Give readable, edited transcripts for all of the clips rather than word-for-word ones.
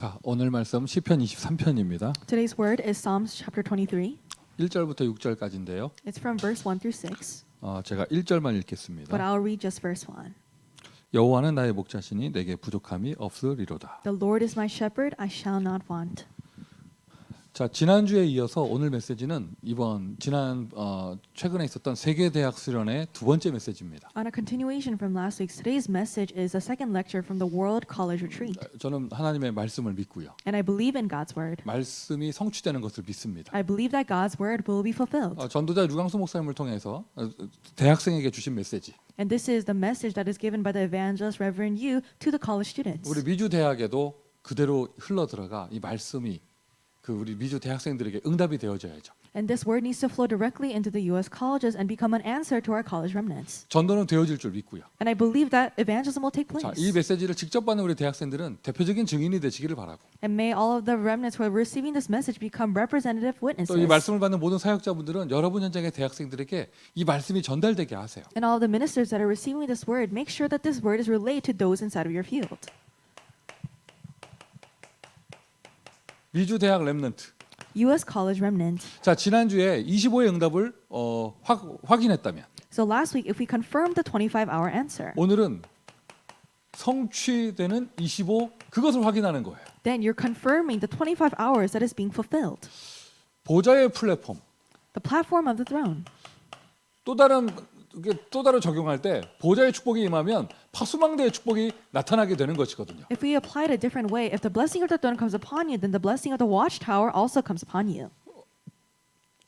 자, 오늘 말씀 시편 23편입니다. Today's word is Psalms chapter 23. 1절부터 6절까지인데요. It's from verse 1 through 6, 제가 1절만 but 읽겠습니다. I'll read just verse 1. 여호와는 나의 목자시니 내게 부족함이 없으리로다. The Lord is my shepherd, I shall not want. 자, 지난주에 이어서 오늘 메시지는 최근에 있었던 세계 대학 수련의 두 번째 메시지입니다. On a continuation from last week, today's message is a second lecture from the World College Retreat. 저는 하나님의 말씀을 믿고요. And I believe in God's word. 말씀이 성취되는 것을 믿습니다. I believe that God's word will be fulfilled. 전도자 류광수 목사님을 통해서 대학생에게 주신 메시지. And this is the message that is given by the evangelist Reverend Yu to the college students. 우리 미주 대학에도 그대로 흘러 들어가 이 말씀이 우리 미주 대학생들에게 응답이 되어져야죠. And this word needs to flow directly into the U.S. colleges and become an answer to our college remnants. 전도는 되어질 줄 믿고요. And I believe that evangelism will take place. 자, 이 메시지를 직접 받는 우리 대학생들은 대표적인 증인이 되시기를 바라고, And may all of the remnants who are receiving this message become representative witnesses. 또 이 말씀을 받는 모든 사역자분들은 여러분 현장의 대학생들에게 이 말씀이 전달되게 하세요. And all of the ministers that are receiving this word, make sure that this word is relayed to those inside of your field. 미주 대학 렘넌트. U.S. college remnant. 자, 지난주에 25의 응답을 확인했다면 So last week, if we confirmed the 25-hour answer, 오늘은 성취되는 25 그것을 확인하는 거예요. then you're confirming the 25 hours that is being fulfilled. 보좌의 플랫폼. The platform of the throne. 또 다른 적용할 때 보좌의 축복이 임하면 파수망대의 축복이 나타나게 되는 것이거든요. If we apply it a different way, if the blessing of the throne comes upon you, then the blessing of the watchtower also comes upon you.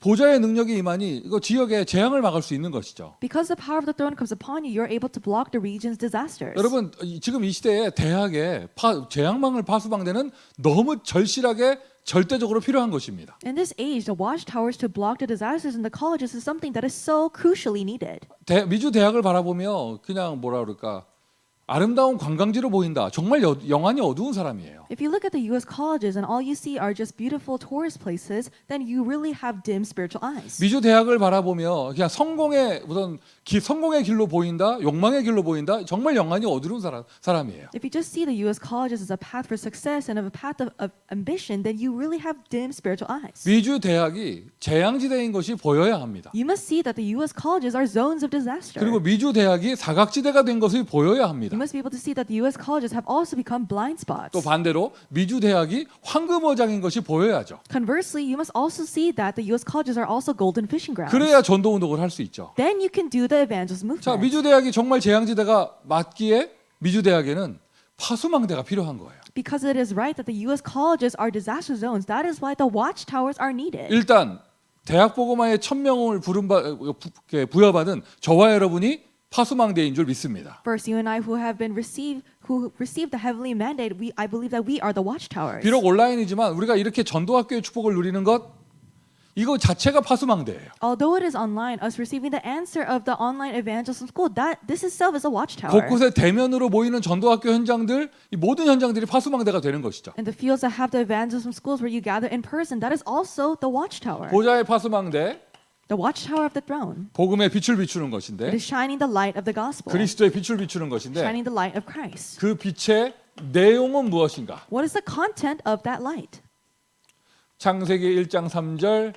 보좌의 능력이 임하니 이거 지역의 재앙을 막을 수 있는 것이죠. Because the power of the throne comes upon you, you're able to block the region's disasters. 여러분, 지금 이 시대에 대학에 재앙망을 파수방대는 너무 절실하게 절대적으로 필요한 것입니다. In this age, the watchtowers to block the disasters in the colleges is something that is so crucially needed. 미주 대학을 바라보며 그냥 뭐라 그럴까, 아름다운 관광지로 보인다. 정말 영안이 어두운 사람이에요. If you look at the U.S. colleges and all you see are just beautiful tourist places, then you really have dim spiritual eyes. 미주 대학을 바라보며 그냥 성공의 길로 보인다, 욕망의 길로 보인다. 정말 영안이 어두운 사람이에요. If you just see the U.S. colleges as a path for success and a path of ambition, then you really have dim spiritual eyes. 미주 대학이 재앙지대인 것이 보여야 합니다. You must see that the U.S. colleges are zones of disaster. 그리고 미주 대학이 사각지대가 된 것이 보여야 합니다. You must be able to see that the U.S. colleges have also become blind spots. 또 반대로 미주 대학이 황금어장인 것이 보여야죠. Conversely, you must also see that the U.S. colleges are also golden fishing grounds. 그래야 전도 운동을 할 수 있죠. Then you can do the evangelist movement. 자, 미주 대학이 정말 재앙지대가 맞기에 미주 대학에는 파수망대가 필요한 거예요. Because it is right that the U.S. colleges are disaster zones. That is why the watchtowers are needed. 일단 대학 보고마의 1000명을 부여받은 저와 여러분이 파수망대인 줄 믿습니다. First, you and I who received the heavenly mandate, I believe that we are the watchtowers. 비록 온라인이지만 우리가 이렇게 전도학교의 축복을 누리는 것 이거 자체가 파수망대예요. Although it is online, us receiving the answer of the online evangelism school, that this itself is a watchtower. 곳곳에 대면으로 모이는 전도학교 현장들, 이 모든 현장들이 파수망대가 되는 것이죠. And the fields that have the evangelism schools where you gather in person, that is also the watchtower. 보좌의 파수망대, The watchtower of the throne. 복음의 빛을 비추는 It 것인데, is shining the light of the gospel. 그리스도의 빛을 비추는 것인데, Shining the light of Christ. 그 빛의 내용은 무엇인가? What is the content of that light? 창세기 1장 3절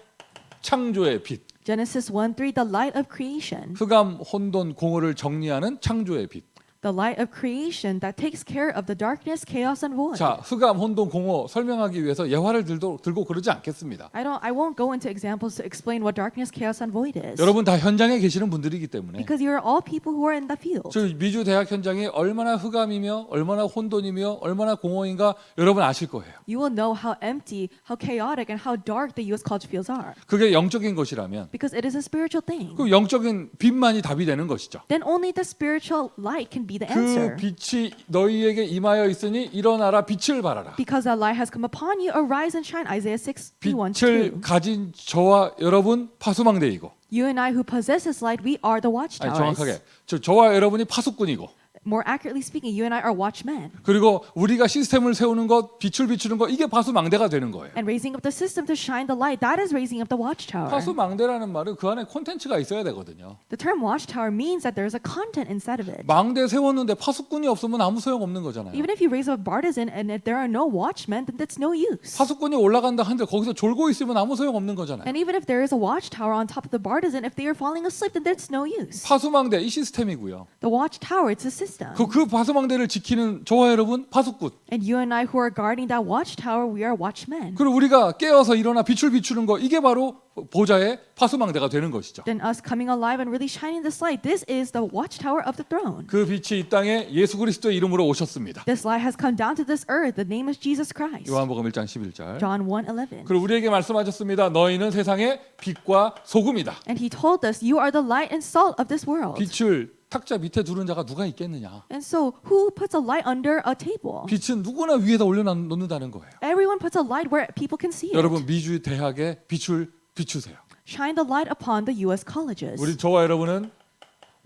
창조의 빛, Genesis 1:3, the light of creation. 흑암, 혼돈, 공허를 정리하는 창조의 빛. The light of creation that takes care of the darkness, chaos, and void. 자, 흑암, 혼돈, 공허 설명하기 위해서 예화를 들고 그러지 않겠습니다. I won't go into examples to explain what darkness, chaos, and void is. 여러분 다 현장에 계시는 분들이기 때문에 Because you are all people who are in the field. 저 미주 대학 현장이 얼마나 흑암이며 얼마나 혼돈이며 얼마나 공허인가 여러분 아실 거예요. You will know how empty, how chaotic, and how dark the U.S. college fields are. 그게 영적인 것이라면 Because it is a spiritual thing. 그 영적인 빛만이 답이 되는 것이죠. Then only the spiritual light can be the 그 answer. 빛이 너희에게 임하여 있으니 일어나라 빛을 발하라. Because that light has come upon you, arise and shine. Isaiah 6:1-2. 빛을 가진 저와 여러분 파수망대이고. You and I who possess this light, we are the 아니, watchtowers. 정확하게 저와 여러분이 파수꾼이고. more accurately speaking, you and I are watchmen. 그리고 우리가 시스템을 세우는 것, 빛을 비추는 것, 이게 파수망대가 되는 거예요. And raising up the system to shine the light, that is raising up the watchtower. 파수망대라는 말은 그 안에 콘텐츠가 있어야 되거든요. The term watchtower means that there is a content inside of it. 망대 세웠는데 파수꾼이 없으면 아무 소용 없는 거잖아요. Even if you raise up a partisan and if there are no watchmen, then that's no use. 파수꾼이 올라간다 한들 거기서 졸고 있으면 아무 소용 없는 거잖아요. And even if there is a watchtower on top of the partisan, if they are falling asleep, then that's no use. 파수망대 이 시스템이고요. The watchtower, it's a system. 그 파수망대를 지키는 저와 여러분 파수꾼. And you and I who are guarding that watchtower, we are watchmen. 그리고 우리가 깨어서 일어나 빛을 비추는 거 이게 바로 보좌의 파수망대가 되는 것이죠. Then us coming alive and really shining this light, this is the watchtower of the throne. 그 빛이 이 땅에 예수 그리스도의 이름으로 오셨습니다. This light has come down to this earth. The name is Jesus Christ. 요한복음 1장 11절. John 1:11. 그리고 우리에게 말씀하셨습니다. 너희는 세상의 빛과 소금이다. And he told us, you are the light and salt of this world. 빛을 탁자 밑에 두는 자가 누가 있겠느냐? And so who puts a light under a table? 빛은 누구나 위에다 올려놓는다는 거예요. Everyone puts a light where people can see it. 여러분 미주 대학에 빛을 비추세요. Shine the light upon the US colleges. 우리 저와 여러분은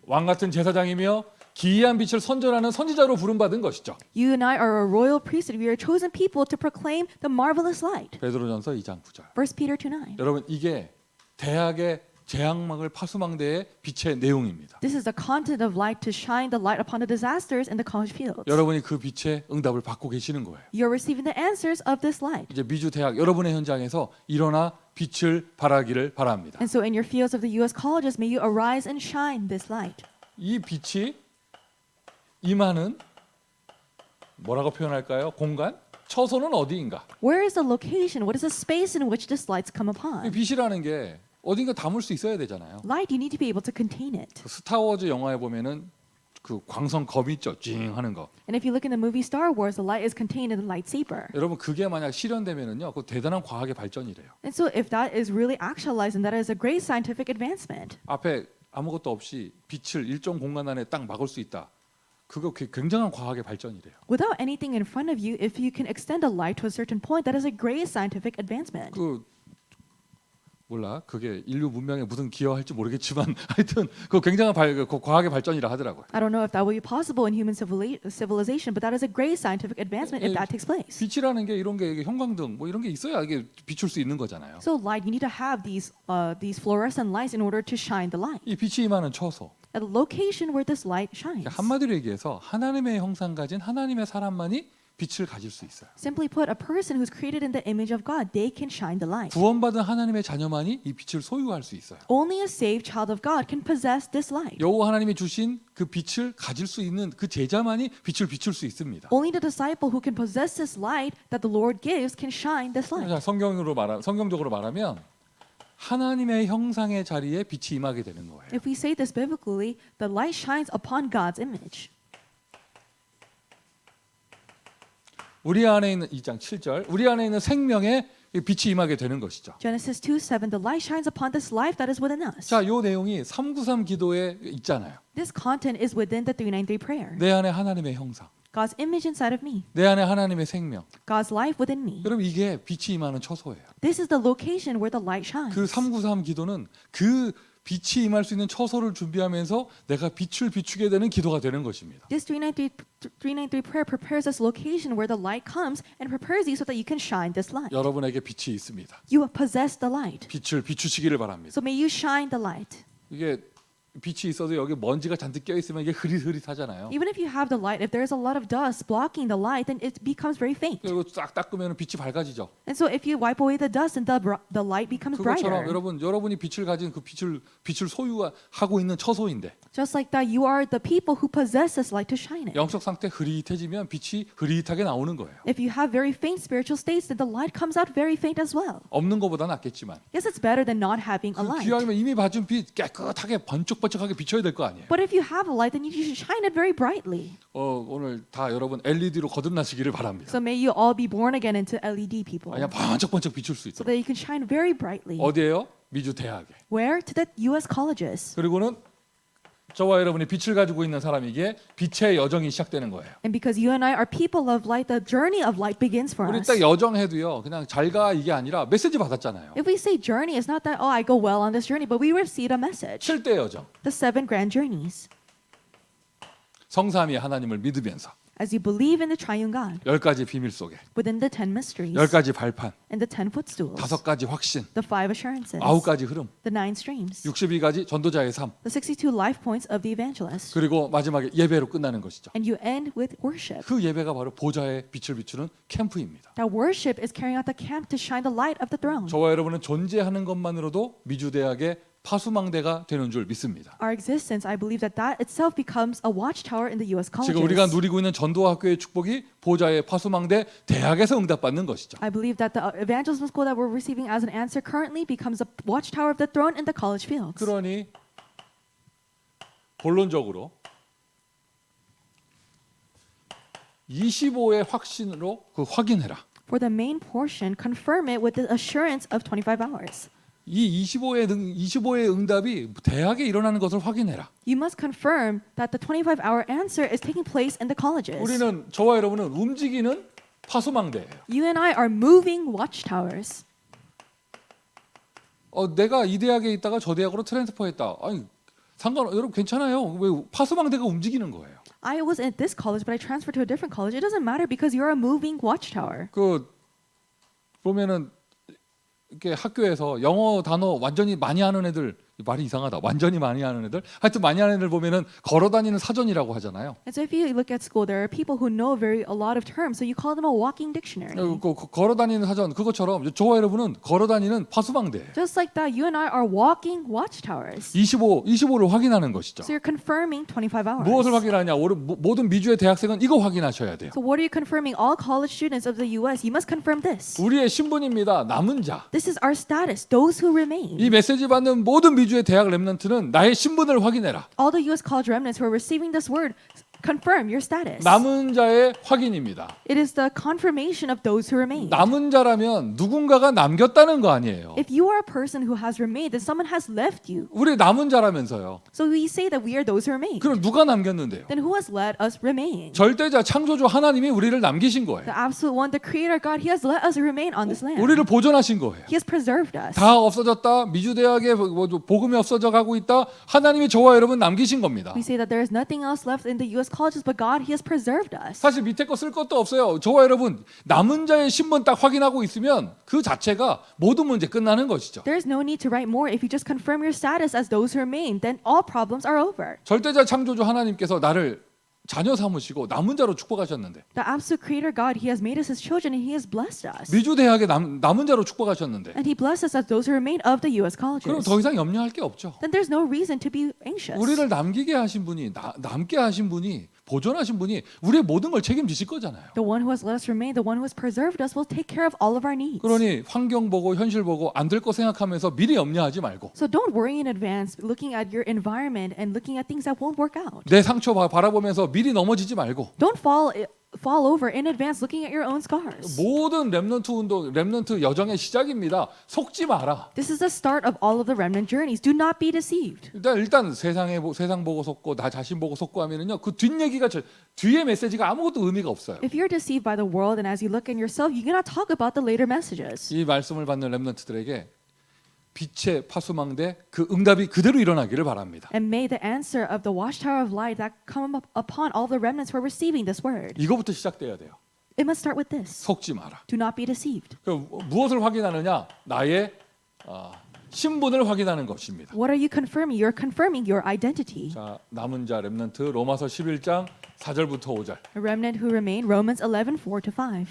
왕 같은 제사장이며 기이한 빛을 선전하는 선지자로 부름받은 것이죠. You and I are a royal priesthood. We are chosen people to proclaim the marvelous light. 베드로전서 2장 9절. 1 Peter 2:9. 여러분 이게 대학의 재앙막을 파수망대의 빛의 내용입니다. This is the content of light to shine the light upon the disasters in the college fields. 여러분이 그 빛의 응답을 받고 계시는 거예요. You're receiving the answers of this light. 이제 미주 대학 여러분의 현장에서 일어나 빛을 발하기를 바랍니다. And so in your fields of the US colleges, may you arise and shine this light. 이 빛이 임하는 뭐라고 표현할까요? 공간? 처소는 어디인가? Where is the location? What is the space in which this lights come 이 upon? 빛이라는 게 어딘가 담을 수 있어야 되잖아요. Light, you need to be able to contain it. 그 스타워즈 영화에 보면은 그 광선 검 있죠, 징 하는 거. And if you look in the movie Star Wars, the light is contained in the lightsaber. 여러분 그게 만약 실현되면은요, 그 대단한 과학의 발전이래요. And so if that is really actualized, then that is a great scientific advancement. 앞에 아무것도 없이 빛을 일정 공간 안에 딱 막을 수 있다. 그거 굉장한 과학의 발전이래요. Without anything in front of you, if you can extend a light to a certain point, that is a great scientific advancement. 그 몰라, 그게 인류 문명에 무슨 기여할지 모르겠지만 하여튼 그 굉장한 그 과학의 발전이라 하더라고요. I don't know if that will be possible in human civilization, but that is a great scientific advancement if that takes place. 빛이라는 게 이런 게 형광등 뭐 이런 게 있어야 이게 비출 수 있는 거잖아요. So light, you need to have these fluorescent lights in order to shine the light. 이 빛이 임하는 처소. At the location where this light shines. 한마디로 얘기해서 하나님의 형상 가진 하나님의 사람만이 빛을 가질 수 있어요. Simply put, a person who's created in the image of God, they can shine the light. 구원받은 하나님의 자녀만이 이 빛을 소유할 수 있어요. Only a saved child of God can possess this light. 여호와 하나님이 주신 그 빛을 가질 수 있는 그 제자만이 빛을 비출 수 있습니다. Only the disciple who can possess this light that the Lord gives can shine this light. 자, 성경적으로 말하면 하나님의 형상의 자리에 빛이 임하게 되는 거예요. If we say this biblically, the light shines upon God's image. 우리 안에 있는 2장 7절, 우리 안에 있는 생명에 빛이 임하게 되는 것이죠. Genesis 2:7, the light shines upon this life that is within us. 자, 요 내용이 393 기도에 있잖아요. This content is within the 393 prayer. 내 안에 하나님의 형상, God's image inside of me. 내 안에 하나님의 생명. God's life within me. 여러분 이게 빛이 임하는 처소예요. This is the location where the light shines. 그 393 기도는 그 빛이 임할 수 있는 처소를 준비하면서 내가 빛을 비추게 되는 기도가 되는 것입니다. This 393 prayer prepares this location where the light comes and prepares you so that you can shine this light. 여러분에게 빛이 있습니다. You possess the light. 빛을 비추시기를 바랍니다. So may you shine the light. 이게 빛이 있어도 여기 먼지가 잔뜩 껴 있으면 이게 흐릿흐릿하잖아요. Even if you have the light, if there's a lot of dust blocking the light, then it becomes very faint. 그리고 싹 닦으면 빛이 밝아지죠. And so if you wipe away the dust, then the light becomes 그것처럼 brighter. 여러분이 빛을 가진 그 빛을 소유하고 있는 처소인데 Just like that, you are the people who possess this light to shine it. 영적 상태 흐릿해지면 빛이 흐릿하게 나오는 거예요. If you have very faint spiritual states, then the light comes out very faint as well. 없는 것보다 낫겠지만 Yes, it's better than not having a 그 light. 귀하면 이미 받은 빛 깨끗하게 번쩍번쩍하게 비춰야 될 거 아니에요. But if you have a light, then you should shine it very brightly. 오늘 다 여러분 LED로 거듭나시기를 바랍니다. So may you all be born again into LED people, 그냥 번쩍번쩍 비출 수 so 있도록. that you can shine very brightly. 어디에요? 미주 대학에. Where? To the U.S. colleges. 그리고는 저와 여러분이 빛을 가지고 있는 사람에게 빛의 여정이 시작되는 거예요. And because you and I are people of light, the journey of light begins for 우리 us. 딱 여정해도요. 그냥 잘 가 이게 아니라 메시지 받았잖아요. If we say journey, it's not that, oh, I go well on this journey, but we received a message. 7대 여정. The 7 grand journeys. 성삼위 하나님을 믿으면서 As you believe in the triune God, 10가지 비밀 속에 within the 10 mysteries 10가지 발판, and the 10 footstools, 5가지 확신, the 5 assurances, 9가지 흐름, the 9 streams, 62가지 전도자의 삶, the 62 life points of the evangelist, 그리고 마지막에 예배로 끝나는 것이죠. and you end with worship. 그 예배가 바로 보좌의 빛을 비추는 캠프입니다. That worship is carrying out the camp to shine the light of the throne. 저와 여러분은 존재하는 것만으로도 미주대학의 파수망대가 되는 줄 믿습니다. Our existence, I believe that itself becomes a watchtower in the U.S. colleges. 지금 우리가 누리고 있는 전도학교의 축복이 보좌의 파수망대 대학에서 응답받는 것이죠. I believe that the evangelism school that we're receiving as an answer currently becomes a watchtower of the throne in the college fields. 그러니 본론적으로 25의 확신으로 그 확인해라. For the main portion, confirm it with the assurance of 25 hours. 이 25의 응답이 대학에 일어나는 것을 확인해라. You must confirm that the 25-hour answer is taking place in the colleges. 우리는 저와 여러분은 움직이는 파수망대예요. You and I are moving watchtowers. 내가 이 대학에 있다가 저 대학으로 트랜스퍼했다. 아니 여러분 괜찮아요. 왜 파수망대가 움직이는 거예요. I was at this college, but I transferred to a different college. It doesn't matter because you're a moving watchtower. 그 보면은 이렇게 학교에서 영어 단어 완전히 많이 하는 애들, 말이 이상하다. 완전히 많이 하는 애들, 하여튼 많이 하는 애들 보면은 걸어다니는 사전이라고 하잖아요. And so if you look at school, there are people who know a lot of terms, so you call them a walking dictionary. 걸어다니는 사전 그것처럼 저와 여러분은 걸어다니는 파수망대예요. Just like that, you and I are walking watchtowers. 25를 확인하는 것이죠. So you're confirming 25 hours. 무엇을 확인하냐? 모든 미주의 대학생은 이거 확인하셔야 돼요. So what are you confirming? All college students of the U.S., you must confirm this. 우리의 신분입니다. 남은 자. This is our status, those who remain. 이 메시지 받는 모든 미주의 대학 렘넌트는 나의 신분을 확인해라. All the U.S. college remnants who are receiving this word, confirm your status. 남은 자의 확인입니다. It is the confirmation of those who remain. 남은 자라면 누군가가 남겼다는 거 아니에요. If you are a person who has remained, then someone has left you. 우리 남은 자라면서요. So we say that we are those who remain. 그럼 누가 남겼는데요? Then who has let us remain? 절대자 창조주 하나님이 우리를 남기신 거예요. The absolute one, the creator God, He has let us remain on this land. 우리를 보존하신 거예요. He has preserved us. 다 없어졌다. 미주 대학에 복음이 없어져 가고 있다. 하나님이 저와 여러분 남기신 겁니다. We say that there is nothing else left in the U.S. colleges, but God, He has preserved us. 사실 밑에 거 쓸 것도 없어요. 저와 여러분 남은 자의 신분 딱 확인하고 있으면 그 자체가 모든 문제 끝나는 것이죠. There is no need to write more. If you just confirm your status as those who remain, then all problems are over. 절대자 창조주 하나님께서 나를 자녀 삼으시고 남은 자로 축복하셨는데 The absolute creator God, He has made us His children and He has blessed us. 미주 대학에 남은 자로 축복하셨는데 And He blessed us as those who remain of the U.S. 그럼 colleges. 더 이상 염려할 게 없죠. Then there's no reason to be anxious. 우리를 남기게 하신 분이 남게 하신 분이 보존하신 분이 우리의 모든 걸 책임지실 거잖아요. The one who has let us remain, the one who has preserved us, will take care of all of our needs. 그러니 환경 보고 현실 보고 안 될 거 생각하면서 미리 염려하지 말고 So don't worry in advance, looking at your environment and looking at things that won't work out. 내 상처 바라보면서 미리 넘어지지 말고 Don't fall over in advance, looking at your own scars. 모든 렘넌트 여정의 시작입니다. 속지 마라. This is the start of all of the remnant journeys. Do not be deceived. 일단 세상 보고 속고 나 자신 보고 속고 하면은요 그 뒷얘기가 뒤에 메시지가 아무것도 의미가 없어요. If you're deceived by the world and as you look at yourself, you cannot talk about the later messages. 이 말씀을 받는 렘넌트들에게 빛의 파수망대 그 응답이 그대로 일어나기를 바랍니다. And may the answer of the watchtower of light that come up upon all the remnants who are receiving this word. 이거부터 시작돼야 돼요. It must start with this. 속지 마라. Do not be deceived. 그럼 무엇을 확인하느냐? 나의 신분을 확인하는 것입니다. What are you confirming? You're confirming your identity. 자, 남은 자 렘넌트 로마서 11장 4절부터 5절. A remnant who remain, Romans 11:4-5.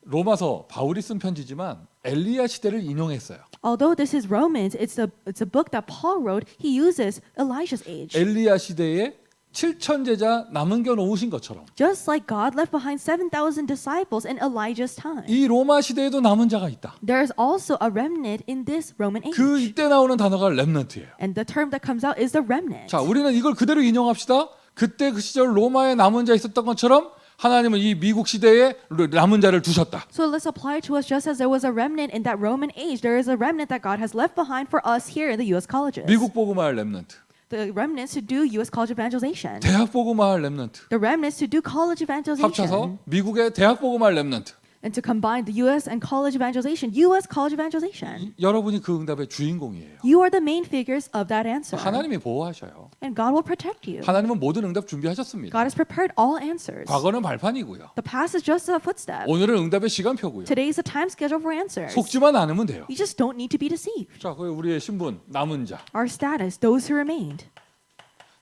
로마서 바울이 쓴 편지지만 엘리야 시대를 인용했어요. Although this is Romans, it's a book that Paul wrote. He uses Elijah's age. 엘리야 시대에 7천 제자 남겨 놓으신 것처럼 Just like God left behind 7,000 disciples in Elijah's time. 이 로마 시대에도 남은 자가 있다. There is also a remnant in this Roman age. 그 이때 나오는 단어가 렘넌트예요. And the term that comes out is the remnant. 자, 우리는 이걸 그대로 인용합시다. 그때 그 시절 로마에 남은 자 있었던 것처럼 하나님은 이 미국 시대에 남은 자를 두셨다. So let's apply to us just as there was a remnant in that Roman age, there is a remnant that God has left behind for us here in the U.S. colleges. 미국 복음화할 렘넌트, The remnants to do U.S. college evangelization. 대학 복음화할 렘넌트, The remnants to do college evangelization. 합쳐서 미국의 대학 복음화할 렘넌트. and to combine the U.S. and college evangelization, U.S. college evangelization. 여러분이 그 응답의 주인공이에요. You are the main figures of that answer. 하나님이 보호하셔요. And God will protect you. 하나님은 모든 응답 준비하셨습니다. God has prepared all answers. 과거는 발판이고요. The past is just a footstep. 오늘은 응답의 시간표고요. Today is the time schedule for answers. 속지만 않으면 돼요. You just don't need to be deceived. 자, 그 우리의 신분 남은 자. Our status, those who remained.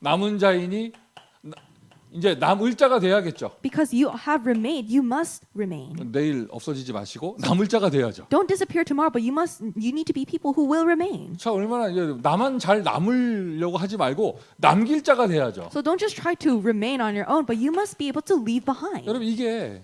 남은 자이니 이제 남을 자가 돼야겠죠. Because you have remained, you must remain. 내일 없어지지 마시고 남을 자가 돼야죠. Don't disappear tomorrow, but you need to be people who will remain. 자, 얼마나 이제 나만 잘 남으려고 하지 말고 남길 자가 돼야죠. So don't just try to remain on your own, but you must be able to leave behind. 여러분 이게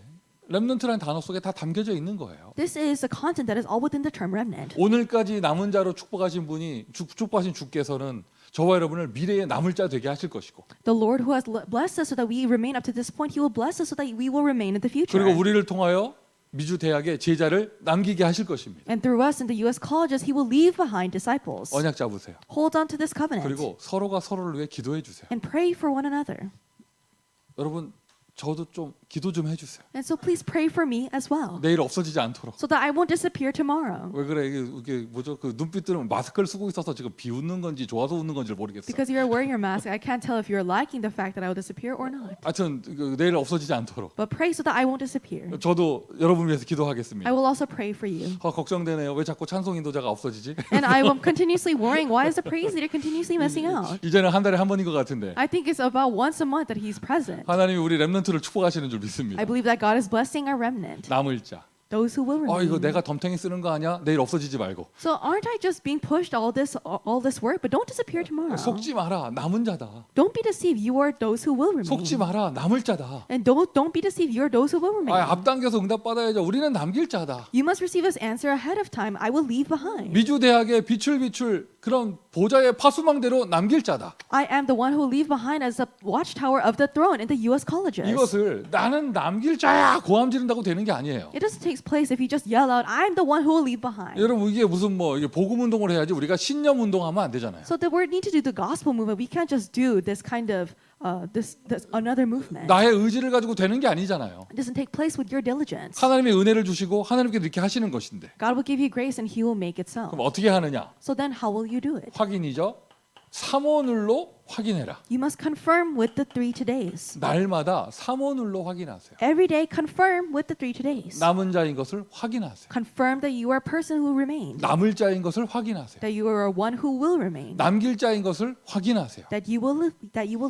렘넌트라는 단어 속에 다 담겨져 있는 거예요. This is the content that is all within the term remnant. 오늘까지 남은 자로 축복하신 분이 축복하신 주께서는 저와 여러분을 미래에 남을 자 되게 하실 것이고 The Lord who has blessed us so that we remain up to this point, He will bless us so that we will remain in the future. 그리고 우리를 통하여 미주 대학의 제자를 남기게 하실 것입니다. And through us in the U.S. colleges, He will leave behind disciples. 언약 잡으세요. Hold on to this covenant 그리고 서로가 서로를 위해 기도해 주세요. and pray for one another. 여러분 저도 좀 기도 좀 해주세요. And so please pray for me as well, 내일 없어지지 않도록. so that I won't disappear tomorrow. 왜 그래 이게 뭐죠? 그 눈빛들은 마스크를 쓰고 있어서 지금 비웃는 건지 좋아서 웃는 건지 모르겠어. Because you're wearing your mask, I can't tell if you're liking the fact that I will disappear or not. 하여튼 내일 없어지지 않도록. But pray so that I won't disappear. 저도 여러분 위해서 I 기도하겠습니다. will also pray for you. 걱정되네요. 왜 자꾸 찬송 인도자가 없어지지? And I am continuously worrying, why is the praise leader continuously missing out? 이제는 한 달에 한 번인 것 같은데 I think it's about once a month that he's present. 하나님이 우리 렘넌트를 축복하시는 줄 믿습니다. I believe that God is blessing our remnant, 남을 자. those who will 이거 remain. 내가 덤탱이 쓰는 거 아니야? 내일 없어지지 말고. So aren't I just being pushed all this work? But don't disappear tomorrow. 속지 마라. 남은 자다. Don't be deceived. You are those who will remain. 속지 마라. 남을 자다. And don't be deceived. You are those who will remain. 앞당겨서 응답 받아야죠. 우리는 남길 자다. You must receive this answer ahead of time. I will leave behind. 미주 대학의 빛을 비출 그런 보좌의 파수망대로 남길 자다. I am the one who will leave behind as a watchtower of the throne in the U.S. colleges. 이것을 나는 남길 자야 고함 지른다고 되는 게 아니에요. It doesn't take place if you just yell out, I'm the one who will leave behind. 여러분 이게 무슨 이게 복음 운동을 해야지 우리가 신념 운동하면 안 되잖아요. So that we need to do the gospel movement. We can't just do this kind of this another movement. 나의 의지를 가지고 되는 게 아니잖아요. It doesn't take place with your diligence. 하나님의 은혜를 주시고 하나님께 이렇게 하시는 것인데 God will give you grace and He will make it so. 그럼 어떻게 하느냐? So then how will you do it? 확인이죠. 삼오눌로 확인해라. You must confirm with the 3 todays. 날마다 삼오눌로 확인하세요. Every day confirm with the 3 todays. 남은 자인 것을 확인하세요. Confirm that you are a person who remains. 남을 자인 것을 확인하세요. That you are one who will remain. 남길 자인 것을 확인하세요. That you will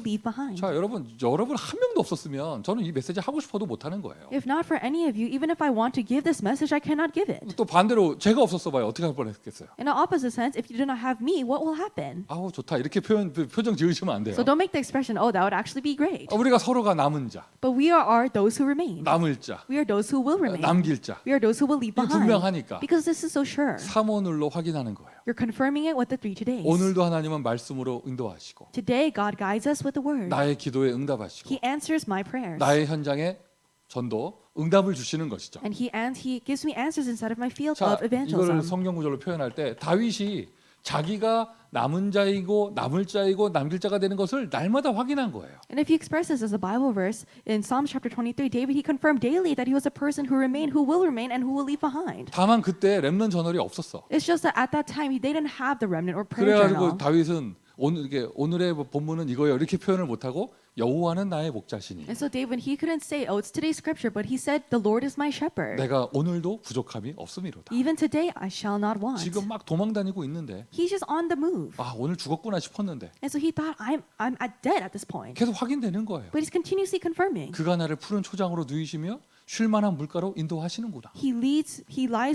leave behind. 자, 여러분 한 명도 없었으면 저는 이 메시지 하고 싶어도 못 하는 거예요. If not for any of you, even if I want to give this message, I cannot give it. 또 반대로 제가 없었어 봐요. 어떻게 할 뻔했겠어요? In the opposite sense, if you do not have me, what will happen? 아우 좋다. 이렇게 표정 지으시면 안 돼요. So don't make the expression, oh, that would actually be great. 우리가 서로가 남은 자, But we are those who remain. 남을 자, We are those who will remain. 남길 자. We are those who will leave 이게 behind. 분명하니까 Because this is so sure. 삼오눌로 확인하는 거예요. You're confirming it with the 3 todays. 오늘도 하나님은 말씀으로 인도하시고 Today, God guides us with the word. 나의 기도에 응답하시고 He answers my prayers. 나의 현장에 전도 응답을 주시는 것이죠. And he gives me answers inside of my field 자, of evangelism. 이거를 성경 구절로 표현할 때 다윗이 자기가 남은 자이고 남을 자이고 남길 자가 되는 것을 날마다 확인한 거예요. And if you express this as a Bible verse, in Psalm chapter 23, David, he confirmed daily that he was a person who remained, who will remain, and who will leave behind. 다만 그때 렘넌 저널이 없었어. It's just that at that time, they didn't have the remnant or prayer 그래가지고 journal. 다윗은 오늘의 본문은 이거예요. 이렇게 표현을 못하고 여호와는 나의 목자시니 And so David, he couldn't say, oh, it's today's scripture, but he said, the Lord is my shepherd. 내가 오늘도 부족함이 없음이로다. Even today, I shall not want. 지금 막 도망다니고 있는데 He's just on the move. 오늘 죽었구나 싶었는데 And so he thought, I'm dead at this point. 계속 확인되는 거예요. But he's continuously confirming. 그가 나를 푸른 초장으로 누이시며 쉴만한 물가로 인도하시는구나. He lies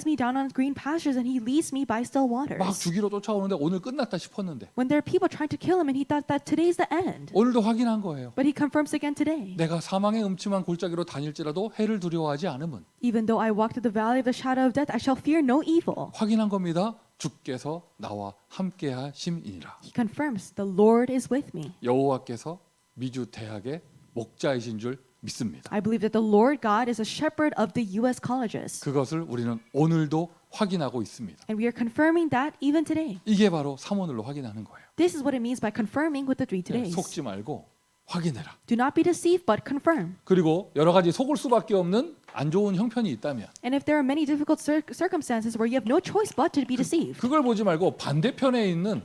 me down on green pastures, and he leads me by still waters. 막 죽이러 쫓아오는데 오늘 끝났다 싶었는데 When there are people trying to kill him, and he thought that today's the end. 오늘도 확인한 거예요. But he confirms again today. 내가 사망의 음침한 골짜기로 다닐지라도 해를 두려워하지 않음은 Even though I walk through the valley of the shadow of death, I shall fear no evil. 확인한 겁니다. 주께서 나와 함께하심이니라. He confirms, the Lord is with me. 여호와께서 미주 대학의 목자이신 줄 믿습니다. I believe that the Lord God is a shepherd of the U.S. colleges. 그것을 우리는 오늘도 확인하고 있습니다. And we are confirming that even today. 이게 바로 삼오늘로 확인하는 거예요. This is what it means by confirming with the 3 todays. 속지 말고 확인해라. Do not be deceived, but confirm. 그리고 여러 가지 속을 수밖에 없는 안 좋은 형편이 있다면 And if there are many difficult circumstances where you have no choice but to be deceived, 그걸 보지 말고 반대편에 있는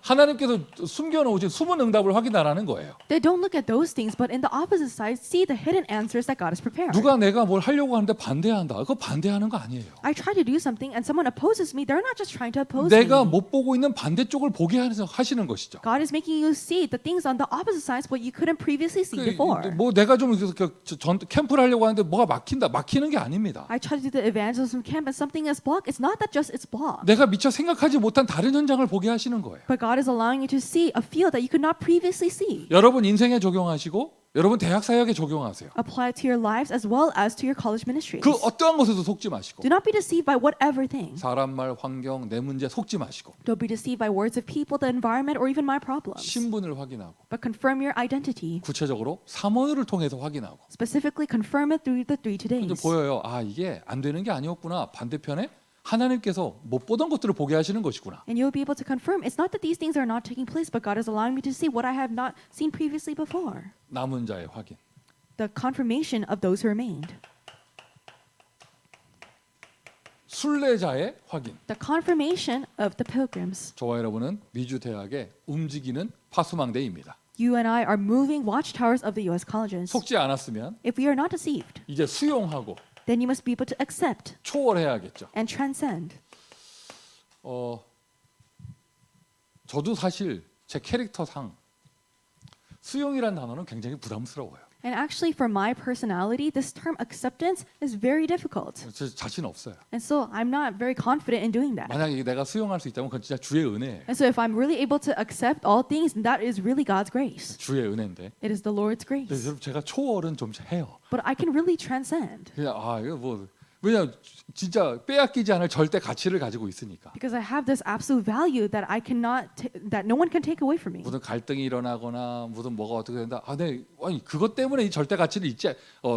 하나님께서 숨겨놓으신 숨은 응답을 확인하라는 거예요. they don't look at those things, but in the opposite side, see the hidden answers that God has prepared. 누가 내가 뭘 하려고 하는데 반대한다. 그거 반대하는 거 아니에요. I try to do something and someone opposes me. They're not just trying to oppose 내가 me. 못 보고 있는 반대쪽을 보게 하시는 것이죠. God is making you see the things on the opposite sides what you couldn't previously see before. 뭐 내가 좀 캠프를 하려고 하는데 뭐가 막히는 게 아닙니다. I try to do the evangelism camp and something is blocked. It's not that just it's blocked. 내가 미처 생각하지 못한 다른 현장을 보게 하시는 거예요. But God is allowing you to see a field that you could not previously see. 여러분 인생에 적용하시고 여러분 대학 사역에 적용하세요. Apply it to your lives as well as to your college ministries. 그 어떠한 것에도 속지 마시고 Do not be deceived by whatever thing. 사람 말, 환경, 내 문제 속지 마시고 Don't be deceived by words of people, the environment, or even my problems. 신분을 확인하고 But confirm your identity. 구체적으로 삼원을 통해서 확인하고 Specifically, confirm it through the 3 이제 days. 보여요. 아 이게 안 되는 게 아니었구나. 반대편에 하나님께서 못 보던 것들을 보게 하시는 것이구나. And you'll be able to confirm it's not that these things are not taking place, but God is allowing me to see what I have not seen previously before. 남은 자의 확인. The confirmation of those who remained. 순례자의 확인. The confirmation of the pilgrims. 저와 여러분은 미주 대학의 움직이는 파수망대입니다. You and I are moving watchtowers of the U.S. colleges. 속지 않았으면 If we are not deceived, 이제 수용하고 then you must be able to accept 초월해야겠죠. and transcend. 저도 사실 제 캐릭터상 수용이란 단어는 굉장히 부담스러워요. And actually, for my personality, this term acceptance is very difficult. 저 자신 없어요. And so I'm not very confident in doing that. 만약에 내가 수용할 수 있다면 그건 진짜 주의 은혜예요. And so if I'm really able to accept all things, then that is really God's grace. 주의 은혜인데. It is the Lord's grace. 그래서 제가 초월은 좀 해요. But I can really transcend 그냥 이거 뭐 왜냐 진짜 빼앗기지 않을 절대 가치를 가지고 있으니까. because I have this absolute value that I cannot that no one can take away from me. 무슨 갈등이 일어나거나 무슨 뭐가 어떻게 된다. 아니 그것 때문에 이 절대 가치를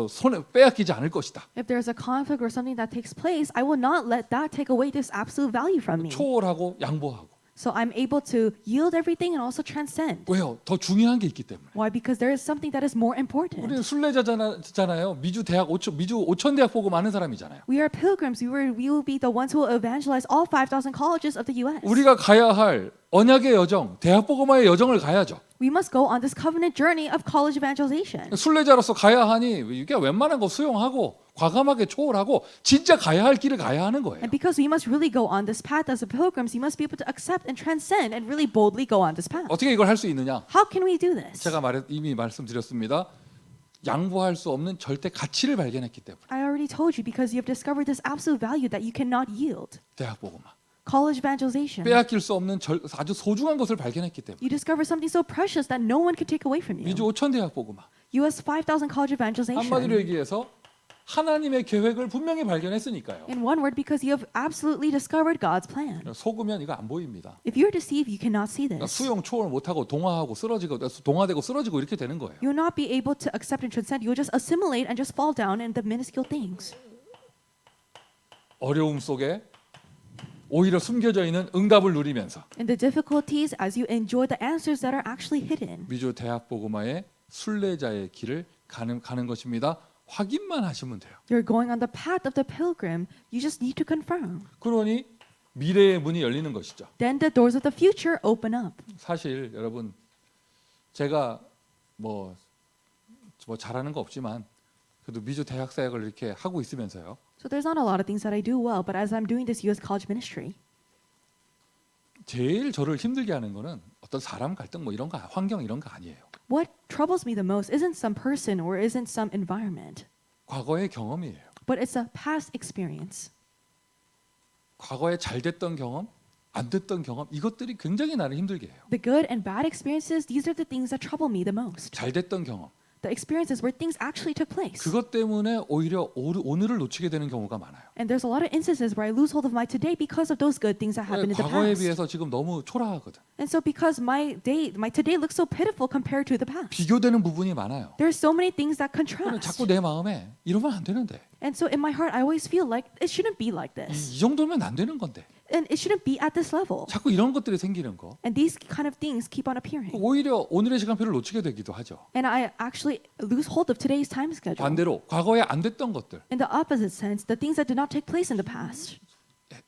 손에 빼앗기지 않을 것이다. If there's a conflict or something that takes place, I will not let that take away this absolute value from me. 초월하고 양보하고. So I'm able to yield everything and also transcend. 왜요? 더 중요한 게 있기 때문에. Why? Because there is something that is more important. 우리는 순례자잖아요. 미주 5천 대학 보고 많은 사람이잖아요. We are pilgrims. We will be the ones who will evangelize all 5,000 colleges of the U.S. 우리가 가야 할 언약의 여정, 대학 복음화의 여정을 가야죠. We must go on this covenant journey of college evangelization. 순례자로서 가야 하니 이게 웬만한 거 수용하고 과감하게 초월하고 진짜 가야 할 길을 가야 하는 거예요. And because we must really go on this path as a pilgrims, you must be able to accept and transcend and really boldly go on this path. 어떻게 이걸 할 수 있느냐? How can we do this? 제가 이미 말씀드렸습니다. 양보할 수 없는 절대 가치를 발견했기 때문에. I already told you because you have discovered this absolute value that you cannot yield. 대학 복음화. College evangelization. 빼앗길 수 없는 아주 소중한 것을 발견했기 때문에. You discover something so precious that no one can take away from you. 미주 5천 대학 복음화. US 5,000 college evangelization. 한마디로 얘기해서 하나님의 계획을 분명히 발견했으니까요. In one word, because you have absolutely discovered God's plan. 속으면 이거 안 보입니다. If you're deceived, you cannot see this. 수용 초월 못하고 동화되고 쓰러지고 이렇게 되는 거예요. You will not be able to accept and transcend. You will just assimilate and just fall down in the minuscule things. 어려움 속에 오히려 숨겨져 있는 응답을 누리면서 In the difficulties, as you enjoy the answers that are actually hidden. 미주 대학 복음화의 순례자의 길을 가는 것입니다. 확인만 하시면 돼요. You're going on the path of the pilgrim. You just need to confirm. 그러니 미래의 문이 열리는 것이죠. Then the doors of the future open up. 사실 여러분 제가 뭐 잘하는 거 없지만 그래도 미주 대학 사역을 이렇게 하고 있으면서요. So there's not a lot of things that I do well, but as I'm doing this U.S. college ministry, 제일 저를 힘들게 하는 거는 어떤 사람 갈등 뭐 이런 거 환경 이런 거 아니에요. what troubles me the most isn't some person or isn't some environment, 과거의 경험이에요. but it's a past experience. 과거에 잘 됐던 경험, 안 됐던 경험 이것들이 굉장히 나를 힘들게 해요. The good and bad experiences, these are the things that trouble me the most. 잘 됐던 경험. The experiences where things actually took place. 그것 때문에 오히려 오늘을 놓치게 되는 경우가 많아요. And there's a lot of instances where I lose hold of my today because of those good things that happened in the 과거에 past. 비해서 지금 너무 초라하거든. And so because my today looks so pitiful compared to the past. 비교되는 부분이 많아요. There are so many things that 그러면 contrast. 자꾸 내 마음에 이러면 안 되는데. And so in my heart, I always feel like it shouldn't be like this. 이 정도면 안 되는 건데. And it shouldn't be at this level. 자꾸 이런 것들이 생기는 거. And these kind of things keep on appearing. 오히려 오늘의 시간표를 놓치게 되기도 하죠. And I actually lose hold of today's time schedule. 반대로 과거에 안 됐던 것들. In the opposite sense, the things that did not take place in the past.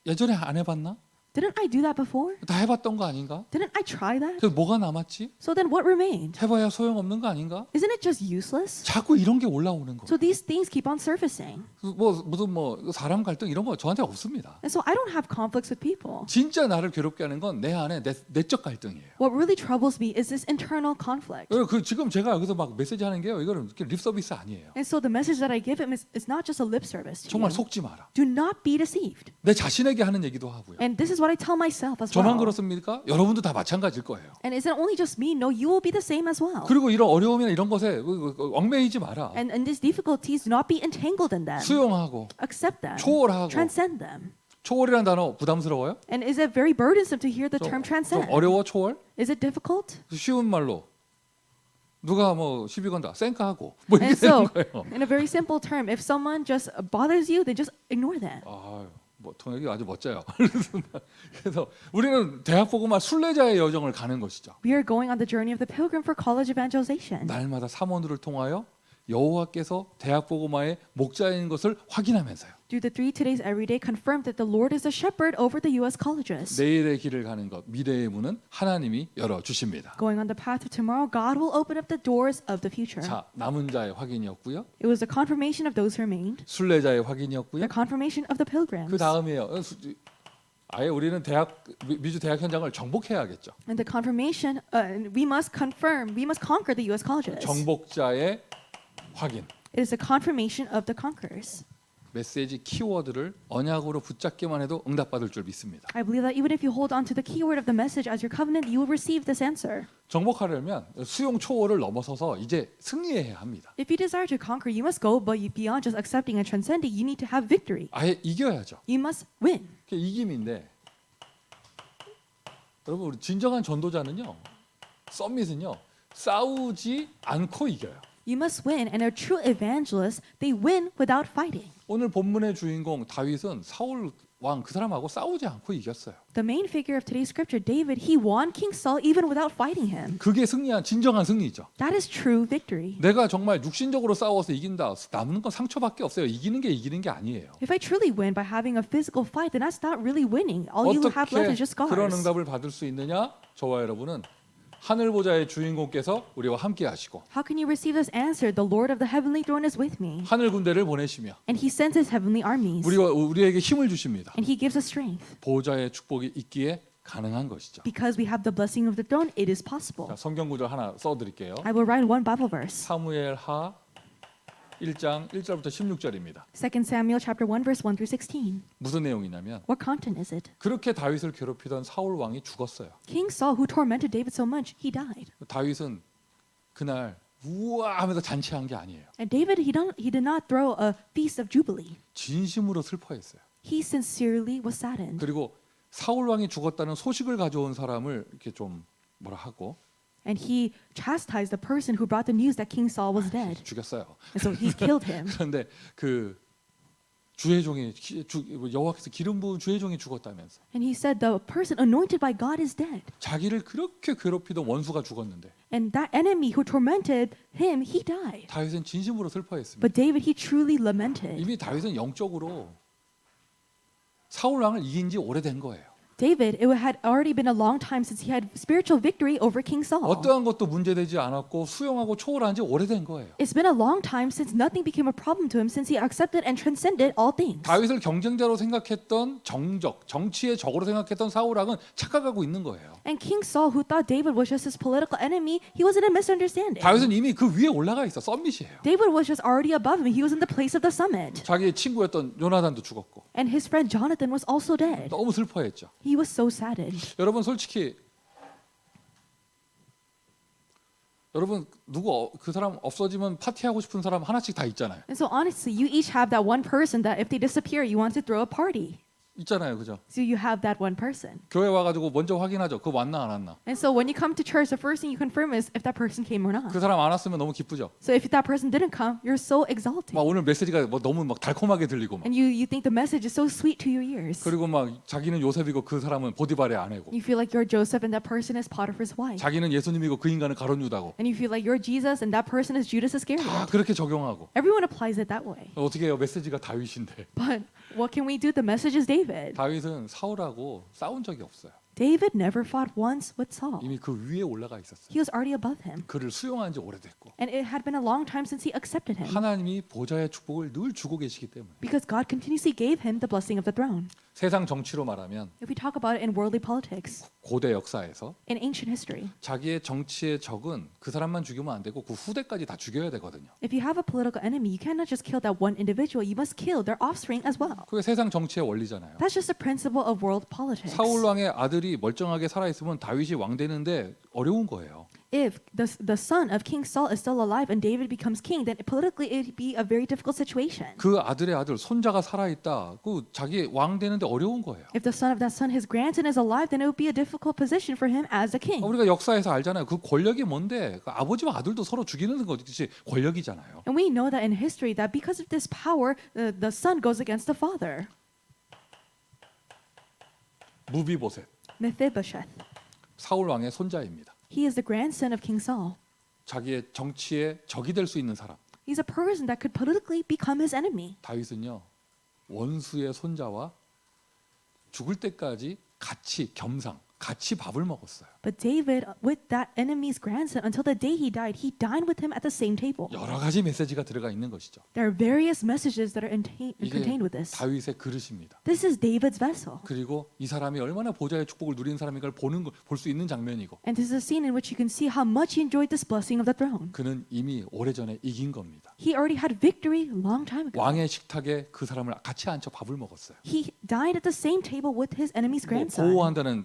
예전에 안 해봤나? Didn't I do that before? 다 해봤던 거 아닌가? Didn't I try that? 그래서 뭐가 남았지? So then what remained? 해봐야 소용없는 거 아닌가? Isn't it just useless? 자꾸 이런 게 올라오는 거. So these things keep on surfacing. 무슨 사람 갈등 이런 거 저한테 없습니다. And so I don't have conflicts with people. 진짜 나를 괴롭게 하는 건 내 안에 내적 갈등이에요. What really troubles me is this internal conflict. 지금 제가 여기서 막 메시지 하는 게요. 이거는 립 서비스 아니에요. And so the message that I give him is not just a lip service to 정말 you. 속지 마라. Do not be deceived. 내 자신에게 하는 얘기도 하고요. And this is what I tell myself as 저만 well. 그렇습니까? 여러분도 다 마찬가지일 거예요. And is it only just me? No, you will be the same as well. 그리고 이런 어려움이나 이런 것에 얽매이지 마라. And these difficulties, do not be entangled in them. 수용하고 Accept them. 초월하고. Transcend them. 초월이라는 단어 부담스러워요? And is it very burdensome to hear the 좀 term transcend? 어려워 초월? Is it difficult? 쉬운 말로 누가 시비 건다 쌩까하고 이렇게 And so, 되는 거예요. in a very simple term, if someone just bothers you, then just ignore them. 통역이 아주 멋져요. 그래서 우리는 대학복음화 순례자의 여정을 가는 것이죠. We are going on the journey of the pilgrim for college evangelization. 날마다 사모들을 통하여 여호와께서 대학복음화의 목자인 것을 확인하면서요. Through the 3 today's every day, confirm that the Lord is the shepherd over the U.S. colleges. 내일의 길을 가는 것, 미래의 문은 하나님이 열어 주십니다. Going on the path of tomorrow, God will open up the doors of the future. 자, 남은 자의 확인이었고요. It was the confirmation of those who remained, 순례자의 확인이었고요. the confirmation of the pilgrims. 그 다음이에요. 아예 우리는 미주 대학 현장을 정복해야겠죠. And the confirmation, we must conquer the U.S. colleges. 정복자의 확인. It is the confirmation of the conquerors. 메시지 키워드를 언약으로 붙잡기만 해도 응답받을 줄 믿습니다. I believe that even if you hold on to the keyword of the message as your covenant, you will receive this answer. 정복하려면 수용 초월을 넘어서서 이제 승리해야 합니다. If you desire to conquer, you must go beyond just accepting and transcending. You need to have victory. 아예 이겨야죠. You must win. 그게 이김인데 여러분 우리 진정한 전도자는요. 썸밋은요. 싸우지 않고 이겨요. You must win, and a true evangelist, they win without fighting. 오늘 본문의 주인공 다윗은 사울 왕 그 사람하고 싸우지 않고 이겼어요. The main figure of today's scripture, David, he won King Saul even without fighting him. 그게 진정한 승리죠. That is true victory. 내가 정말 육신적으로 싸워서 이긴다. 남는 건 상처밖에 없어요. 이기는 게 아니에요. If I truly win by having a physical fight, then that's not really winning. All you have left 어떻게 is just 그런 scars. 응답을 받을 수 있느냐? 저와 여러분은 하늘 보좌의 주인공께서 우리와 함께 하시고 How can you receive this answer? The Lord of the heavenly throne is with me, 하늘 군대를 보내시며 and He sends His heavenly armies, 우리에게 힘을 주십니다. and He gives us strength. 보좌의 축복이 있기에 가능한 것이죠. Because we have the blessing of the throne, it is possible. 자, 성경 구절 하나 써드릴게요. I will write one Bible verse. 사무엘 하 1장 1절부터 16절입니다. 2 Samuel chapter 1 verse 1 through 16. 무슨 내용이냐면 What content is it? 그렇게 다윗을 괴롭히던 사울 왕이 죽었어요. King Saul, who tormented David so much, he died. 다윗은 그날 우와 하면서 잔치한 게 아니에요. And David, he did not throw a feast of jubilee. 진심으로 슬퍼했어요. He sincerely was saddened. 그리고 사울 왕이 죽었다는 소식을 가져온 사람을 이렇게 좀 뭐라 하고 And he chastised the person who brought the news that King Saul was dead. 죽였어요. And so he killed him. 그런데 그 주의 종이 여호와께서 기름 부은 주의 종이 죽었다면서 And he said the person anointed by God is dead. 자기를 그렇게 괴롭히던 원수가 죽었는데 And that enemy who tormented him, he died. 다윗은 진심으로 슬퍼했습니다. But David, he truly lamented. 이미 다윗은 영적으로 사울 왕을 이긴 지 오래된 거예요. David, it had already been a long time since he had spiritual victory over King Saul. 어떠한 것도 문제되지 않았고 수용하고 초월한 지 오래된 거예요. It's been a long time since nothing became a problem to him since he accepted and transcended all things. 다윗을 경쟁자로 생각했던 정치의 적으로 생각했던 사울 왕은 착각하고 있는 거예요. And King Saul, who thought David was just his political enemy, he was in a misunderstanding. 다윗은 이미 그 위에 올라가 있어. 썸밋이에요. David was just already above him. He was in the place of the summit. 자기의 친구였던 요나단도 죽었고 And his friend Jonathan was also dead. 너무 슬퍼했죠. He was so saddened. 여러분 솔직히 여러분 누구 그 사람 없어지면 파티하고 싶은 사람 하나씩 다 있잖아요. And so honestly, you each have that one person that if they disappear, you want to throw a party. 있잖아요, 그죠? So you have that one person. 교회 와가지고 먼저 확인하죠. 그거 왔나 안 왔나. And so when you come to church, the first thing you confirm is if that person came or not. 그 사람 안 왔으면 너무 기쁘죠. So if that person didn't come, you're so exalted. 막 오늘 메시지가 뭐 너무 막 달콤하게 들리고 막. And you think the message is so sweet to your ears. 그리고 막 자기는 요셉이고 그 사람은 보디발의 아내고. You feel like you're Joseph and that person is Potiphar's wife. 자기는 예수님이고 그 인간은 가룟 유다고. And you feel like you're Jesus and that person is Judas 다 Iscariot. 그렇게 적용하고. Everyone applies it that way. 어떻게 해요? 메시지가 다윗인데. But what can we do? The message is David. 다윗은 사울하고 싸운 적이 없어요. David never fought once with Saul. 이미 그 위에 올라가 있었어요. He was already above him. 그를 수용한 지 오래됐고. And it had been a long time since he accepted him. 하나님이 보좌의 축복을 늘 주고 계시기 때문에. Because God continuously gave him the blessing of the throne. 세상 정치로 말하면 If we talk about it in worldly politics, 고대 역사에서 in ancient history, 자기의 정치의 적은 그 사람만 죽이면 안 되고 그 후대까지 다 죽여야 되거든요. if you have a political enemy, you cannot just kill that one individual, you must kill their offspring as well. 그게 세상 정치의 원리잖아요. That's just the principle of world politics. 사울 왕의 아들이 멀쩡하게 살아 있으면 다윗이 왕 되는데 어려운 거예요. If the son of King Saul is still alive and David becomes king, then politically it'd be a very difficult situation. 그 아들의 아들 손자가 살아 있다. 그 자기 왕 되는데 어려운 거예요. If the son of that son, his grandson is alive, then it would be a difficult position for him as a king. 우리가 역사에서 알잖아요. 그 권력이 뭔데? 그 아버지와 아들도 서로 죽이는 것이 권력이잖아요. And we know that in history that because of this power, the son goes against the father. 무비보셋 Mephibosheth. 사울 왕의 손자입니다. He is the grandson of King Saul. 자기의 정치의 적이 될 수 있는 사람. He's a person that could politically become his enemy. 다윗은요 원수의 손자와 죽을 때까지 같이 겸상, 같이 밥을 먹었어요. But David, with that enemy's grandson, until the day he died with him at the same table. 여러 가지 메시지가 들어가 있는 것이죠. There are various messages that are 이게 contained with this. 다윗의 그릇입니다. This is David's vessel. 그리고 이 사람이 얼마나 보좌의 축복을 누리는 사람인가를 볼 수 있는 장면이고 And this is a scene in which you can see how much he enjoyed this blessing of the throne. 그는 이미 오래전에 이긴 겁니다. He already had victory long time ago. 왕의 식탁에 그 사람을 같이 앉혀 밥을 먹었어요. He dined at the same table with his enemy's 뭐 grandson. 보호한다는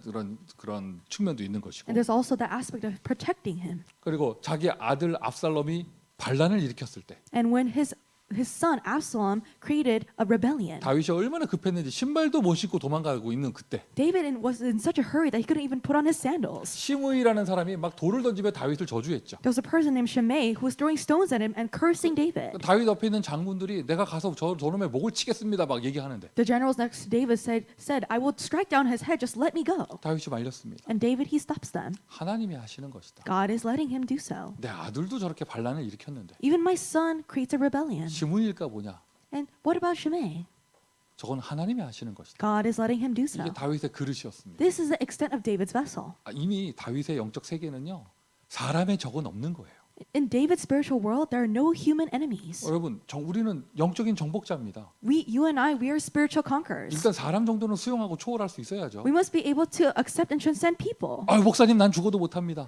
그런 측면도 있는 것이고 And there's also the aspect of protecting him. 그리고 자기 아들 압살롬이 반란을 일으켰을 때 And when his son Absalom created a rebellion, 다윗이 얼마나 급했는지 신발도 못 신고 도망가고 있는 그때 David was in such a hurry that he couldn't even put on his sandals. 시므이라는 사람이 막 돌을 던지며 다윗을 저주했죠. There was a person named Shimei who was throwing stones at him and cursing David. 다윗 옆에 있는 장군들이 내가 가서 저놈의 목을 치겠습니다 막 얘기하는데 The generals next to David said, I will strike down his head, just let me go. 다윗이 말렸습니다. And David, he stops them. 하나님이 하시는 것이다. God is letting him do so. 내 아들도 저렇게 반란을 일으켰는데 Even my son creates a rebellion. 시므이일까 보냐? And what about Shimei? 저건 하나님이 하시는 것이다. God is letting him do so. 이게 다윗의 그릇이었습니다. This is the extent of David's vessel. 이미 다윗의 영적 세계는요 사람의 적은 없는 거예요. In David's spiritual world, there are no human enemies. 여러분 우리는 영적인 정복자입니다. You and I, we are spiritual conquerors. 일단 사람 정도는 수용하고 초월할 수 있어야죠. We must be able to accept and transcend people. 아 목사님 난 죽어도 못합니다.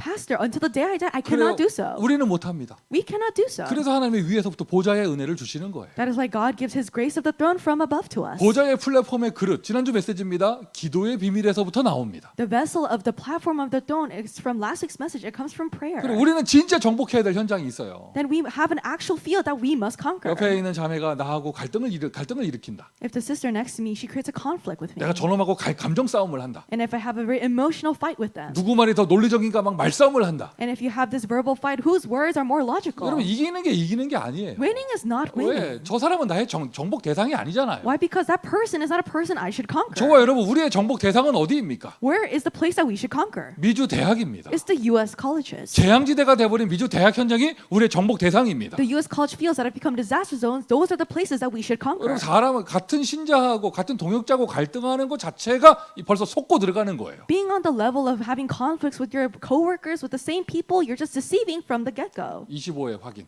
Pastor, until the day I die, I cannot do so. 우리는 못합니다. We cannot do so. 그래서 하나님이 위에서부터 보좌의 은혜를 주시는 거예요. That is why God gives His grace of the throne from above to us. 보좌의 플랫폼의 그릇 지난주 메시지입니다. 기도의 비밀에서부터 나옵니다. The vessel of the platform of the throne is from last week's message. It comes from prayer. 그리고 우리는 진짜 정복해야 될 현장이 있어요. Then we have an actual field that we must conquer. 옆에 있는 자매가 나하고 갈등을 일으킨다. If the sister next to me, she creates a conflict with me. 내가 저놈하고 감정 싸움을 한다. And if I have a very emotional fight with them. 누구 말이 더 논리적인가 막 말싸움을 한다. And if you have this verbal fight, whose words are more logical? 여러분 이기는 게 아니에요. Winning is not winning. 왜? 저 사람은 나의 정복 대상이 아니잖아요. Why? Because that person is not a person I should conquer. 저와 여러분 우리의 정복 대상은 어디입니까? Where is the place that we should conquer? 미주 대학입니다. It's the U.S. colleges. 재앙지대가 돼버린 미주 대학 현장이 우리의 정복 대상입니다. The U.S. college fields that have become disaster zones, those are the places that we should conquer. 여러분 사람은 같은 신자하고 같은 동역자하고 갈등하는 것 자체가 벌써 속고 들어가는 거예요. Being on the level of having conflicts with your coworkers, with the same people, you're just deceiving from the get-go. 25의 확인.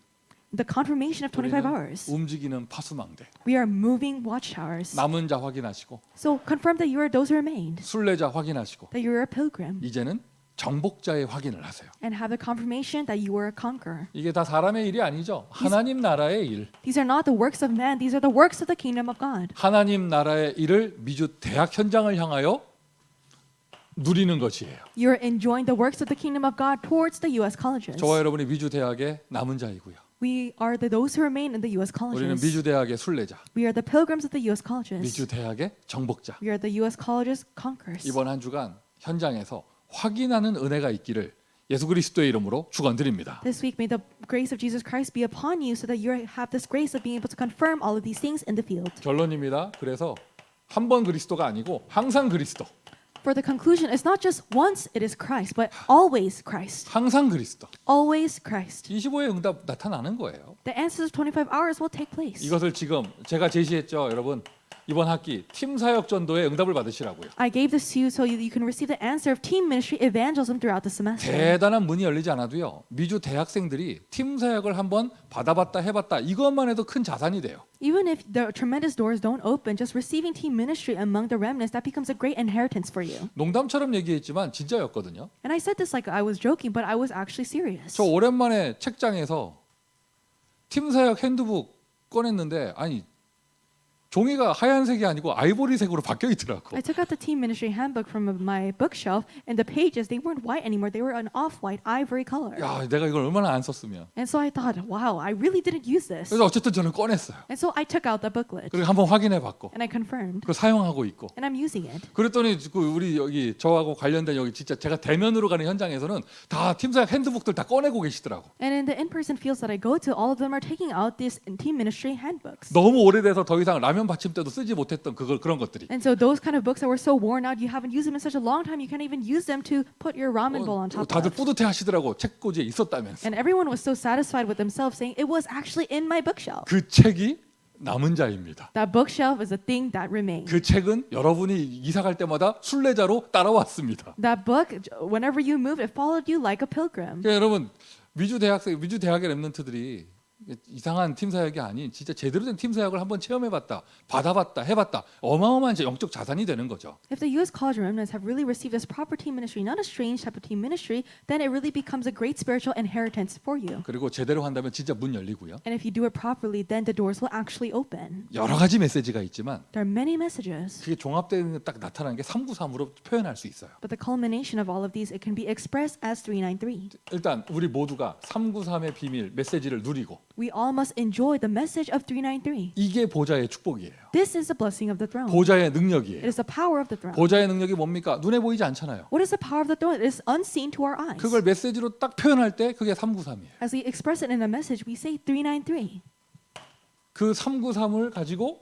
The confirmation of 25 hours. 움직이는 파수망대. We are moving watchtowers. 남은 자 확인하시고 So confirm that you are those who remained, 순례자 확인하시고 that you are a pilgrim, 이제는 정복자의 확인을 하세요. and have the confirmation that you are a conqueror. 이게 다 사람의 일이 아니죠. 하나님 나라의 일. These are not the works of man, these are the works of the kingdom of God. 하나님 나라의 일을 미주 대학 현장을 향하여 누리는 것이에요. You're enjoying the works of the kingdom of God towards the U.S. colleges. 저와 여러분이 미주 대학의 남은 자이고요. We are those who remain in the U.S. 우리는 colleges. 미주 대학의 순례자, We are the pilgrims of the U.S. colleges. 미주 대학의 정복자. We are the U.S. colleges conquerors. 이번 한 주간 현장에서 확인하는 은혜가 있기를 예수 그리스도의 이름으로 축원드립니다. This week, may the grace of Jesus Christ be upon you so that you have this grace of being able to confirm all of these things in the field. 결론입니다. 그래서 한 번 그리스도가 아니고 항상 그리스도, For the conclusion, it's not just once it is Christ, but always Christ. 항상 그리스도. Always Christ. 25의 응답 나타나는 거예요. The answers of 25 hours will take place. 이것을 지금 제가 제시했죠, 여러분. 이번 학기 팀 사역 전도에 응답을 받으시라고요. I gave this to you so you can receive the answer of team ministry evangelism throughout the semester. 대단한 문이 열리지 않아도요. 미주 대학생들이 팀 사역을 한번 받아봤다 해봤다 이것만 해도 큰 자산이 돼요. Even if the tremendous doors don't open, just receiving team ministry among the remnants, that becomes a great inheritance for you. 농담처럼 얘기했지만 진짜였거든요. And I said this like I was joking, but I was actually serious. 저 오랜만에 책장에서 팀 사역 핸드북 꺼냈는데 아니 종이가 하얀색이 아니고 아이보리색으로 바뀌어 있더라고. I took out the team ministry handbook from my bookshelf, and the pages, they weren't white anymore. They were an off-white ivory color. 야, 내가 이걸 얼마나 안 썼으면. And so I thought, wow, I really didn't use this. 그래서 어쨌든 저는 꺼냈어요. And so I took out the booklet, 그리고 한번 확인해 봤고, and I confirmed, 그 사용하고 있고. and I'm using it. 그랬더니 그 우리 여기 저하고 관련된 여기 진짜 제가 대면으로 가는 현장에서는 다 팀사역 핸드북들 다 꺼내고 계시더라고. And in the in-person fields that I go to, all of them are taking out these team ministry handbooks. 너무 오래돼서 더 이상 라면 받침대도 쓰지 못했던 그런 것들이. And so those kind of books that were so worn out, you haven't used them in such a long time, you can't even use them to put your ramen bowl on top 다들 of. 뿌듯해 하시더라고. 책꽂이에 있었다면서. And everyone was so satisfied with themselves, saying it was actually in my bookshelf. 그 책이 남은 자입니다. That bookshelf is a thing that remains. 그 책은 여러분이 이사 갈 때마다 순례자로 따라왔습니다. That book, whenever you moved, it followed you like a pilgrim. 그러니까 여러분 미주 대학의 렘넌트들이 이상한 팀 사역이 아닌 진짜 제대로 된 팀 사역을 한번 체험해봤다, 받아봤다, 해봤다. 어마어마한 영적 자산이 되는 거죠. If the U.S. college remnants have really received this proper team ministry, not a strange type of team ministry, then it really becomes a great spiritual inheritance for you. 그리고 제대로 한다면 진짜 문 열리고요. And if you do it properly, then the doors will actually open. 여러 가지 메시지가 있지만 There are many messages, 그게 종합되는 딱 나타나는 게 393으로 표현할 수 있어요. but the culmination of all of these, it can be expressed as 393. 일단 우리 모두가 393의 비밀 메시지를 누리고 We all must enjoy the message of 393. 이게 보좌의 축복이에요. This is the blessing of the throne. 보좌의 It 능력이에요. is the power of the throne. 보좌의 능력이 뭡니까? 눈에 보이지 않잖아요. What is the power of the throne? It is unseen to our eyes. 그걸 메시지로 딱 표현할 때 그게 393이에요. As we express it in a message, we say 393. 그 393을 가지고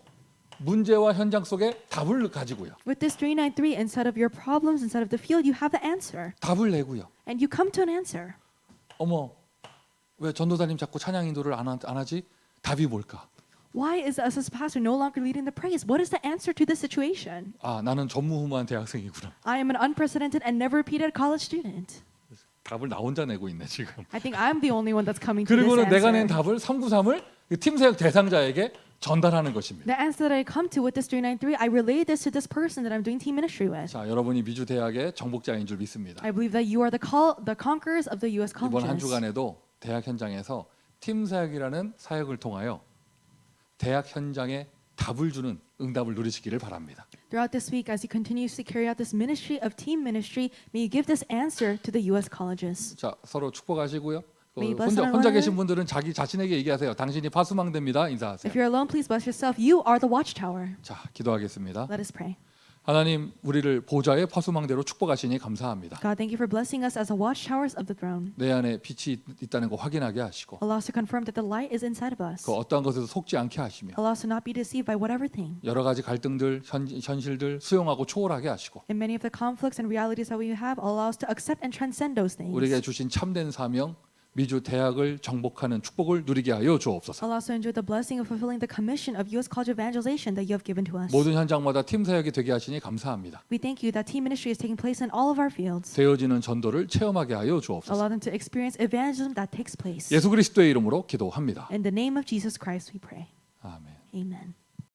문제와 현장 속에 답을 가지고요. With this 393, instead of your problems, instead of the field, you have the answer. 답을 내고요. And you come to an answer. 어머, 왜 전도사님 자꾸 찬양 인도를 안 하지? 답이 뭘까? Why is us as pastor no longer leading the praise? What is the answer to this situation? 아, 나는 전무후무한 대학생이구나. I am an unprecedented and never repeated college student. 답을 나 혼자 내고 있네 지금. I think I'm the only one that's coming to this 그리고는 내가 낸 answer. 답을 393을 팀사역 대상자에게 전달하는 것입니다. The answer that I come to with this 393, I relay this to this person that I'm doing team ministry with. 자, 여러분이 미주 대학의 정복자인 줄 믿습니다. I believe that you are the conquerors of the U.S. 이번 한 colleges. 주간에도 대학 현장에서 팀 사역이라는 사역을 통하여 대학 현장에 답을 주는 응답을 누리시기를 바랍니다. Throughout this week, as you continuously carry out this ministry of team ministry, may you give this answer to the U.S. colleges. 자, 서로 축복하시고요. May you bless 혼자 one another. 계신 분들은 자신에게 얘기하세요. 당신이 파수망대입니다. 인사하세요. If you're alone, please bless yourself. You are the watchtower. 자, 기도하겠습니다. Let us pray. 하나님, 우리를 보좌의 파수망대로 축복하시니 감사합니다. God, thank you for blessing us as the watchtowers of the throne. 내 안에 빛이 있다는 거 확인하게 하시고 Allow us to confirm that the light is inside of us. 그 어떠한 것에도 속지 않게 하시며 Allow us to not be deceived by whatever thing. 여러 가지 갈등들, 현실들 수용하고 초월하게 하시고 In many of the conflicts and realities that we have, allow us to accept and transcend those things. 우리에게 주신 참된 사명, 미주 대학을 정복하는 축복을 누리게 하여 주옵소서. Allow us to enjoy the blessing of fulfilling the commission of U.S. College Evangelization that you have given to us. 모든 현장마다 팀 사역이 되게 하시니 감사합니다. We thank you that team ministry is taking place in all of our fields. 되어지는 전도를 체험하게 하여 주옵소서. Allow them to experience evangelism that takes place. 예수 그리스도의 이름으로 기도합니다. In the name of Jesus Christ we pray. 아멘. Amen.